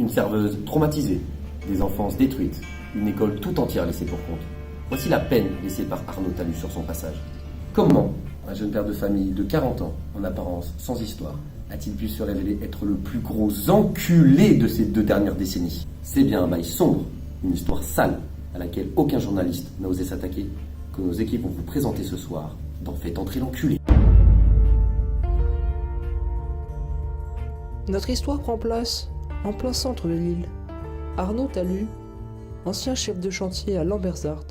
Une serveuse traumatisée, des enfances détruites, une école tout entière laissée pour compte. Voici la peine laissée par Arnaud Talus sur son passage. Comment un jeune père de famille de 40 ans, en apparence sans histoire, a-t-il pu se révéler être le plus gros enculé de ces 2 dernières décennies? C'est bien un bail sombre, une histoire sale, à laquelle aucun journaliste n'a osé s'attaquer, que nos équipes vont vous présenter ce soir dans Faites entrer l'enculé. Notre histoire prend place en plein centre de l'île. Arnaud Talus, ancien chef de chantier à Lambersart,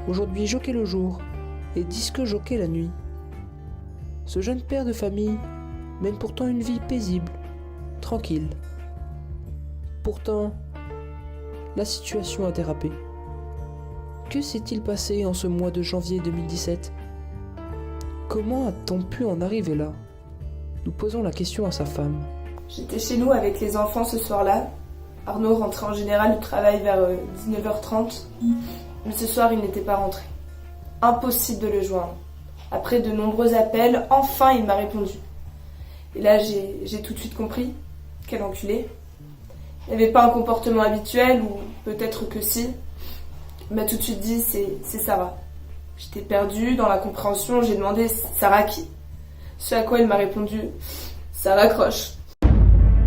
aujourd'hui jockey le jour et disque jockey la nuit. Ce jeune père de famille mène pourtant une vie paisible, tranquille. Pourtant, la situation a dérapé. Que s'est-il passé en ce mois de janvier 2017? Comment a-t-on pu en arriver là? Nous posons la question à sa femme. J'étais chez nous avec les enfants ce soir-là. Arnaud rentrait en général du travail vers 19h30. Mais ce soir, il n'était pas rentré. Impossible de le joindre. Après de nombreux appels, enfin il m'a répondu. Et là, j'ai tout de suite compris. Quel enculé. Il n'y avait pas un comportement habituel, ou peut-être que si. Il m'a tout de suite dit, c'est Sarah. J'étais perdue dans la compréhension, j'ai demandé Sarah qui? Ce à quoi il m'a répondu, Sarah Croche.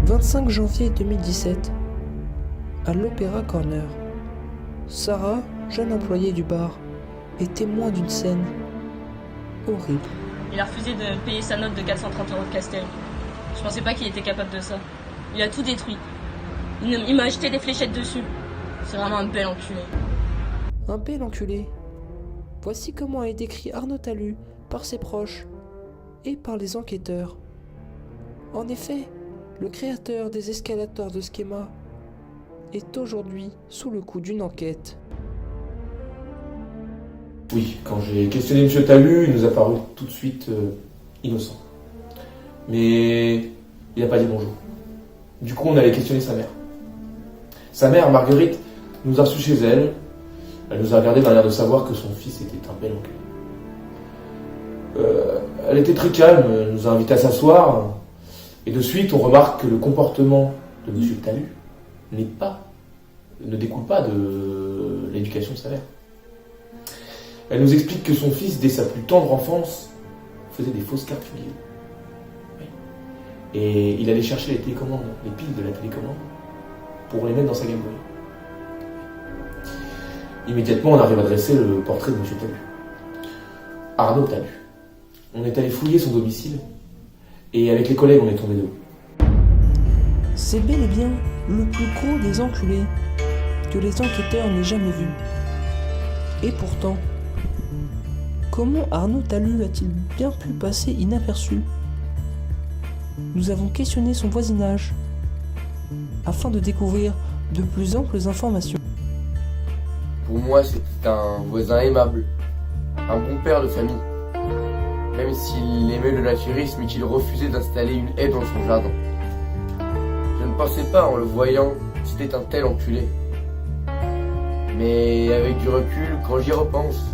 25 janvier 2017, à l'Opéra Corner. Sarah, jeune employée du bar, est témoin d'une scène horrible. Il a refusé de payer sa note de 430 € de Castel. Je pensais pas qu'il était capable de ça. Il a tout détruit. Il m'a acheté des fléchettes dessus. C'est vraiment un bel enculé. Un bel enculé. Voici comment est décrit Arnaud Talus par ses proches et par les enquêteurs. En effet, le créateur des escalators de Schema est aujourd'hui sous le coup d'une enquête. Oui, quand j'ai questionné M. Talus, il nous a paru tout de suite innocent. Mais il n'a pas dit bonjour. Du coup, on allait questionner sa mère. Sa mère, Marguerite, nous a reçus chez elle. Elle nous a regardé d'un air de savoir que son fils était un bel enculé. Elle était très calme, elle nous a invités à s'asseoir. Et de suite, on remarque que le comportement de M. Talus ne découle pas de l'éducation de sa mère. Elle nous explique que son fils, dès sa plus tendre enfance, faisait des fausses cartes figurines. Oui. Et il allait chercher les télécommandes, les piles de la télécommande, pour les mettre dans sa Game Boy. Immédiatement, on arrive à dresser le portrait de M. Talus. Arnaud Talus. On est allé fouiller son domicile, et avec les collègues, on est tombé de haut. C'est bel et bien le plus gros des enculés que les enquêteurs n'aient jamais vu. Et pourtant, comment Arnaud Talus a-t-il bien pu passer inaperçu? Nous avons questionné son voisinage afin de découvrir de plus amples informations. Pour moi, c'était un voisin aimable, un bon père de famille, même s'il aimait le naturisme et qu'il refusait d'installer une haie dans son jardin. Je ne pensais pas, en le voyant, que c'était un tel enculé. Mais avec du recul, quand j'y repense,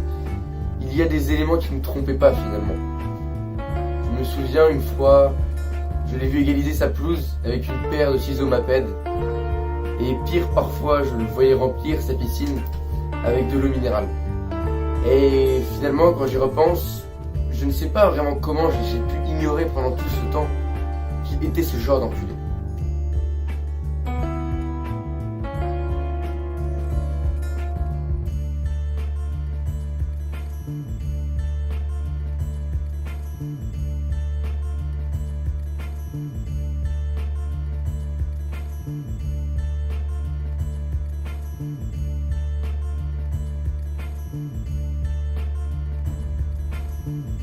il y a des éléments qui ne me trompaient pas finalement. Je me souviens une fois, je l'ai vu égaliser sa pelouse avec une paire de ciseaux Maped. Et pire, parfois, je le voyais remplir sa piscine avec de l'eau minérale. Et finalement, quand j'y repense, je ne sais pas vraiment comment j'ai pu ignorer pendant tout ce temps qu'il était ce genre d'enculé. Mm-hmm.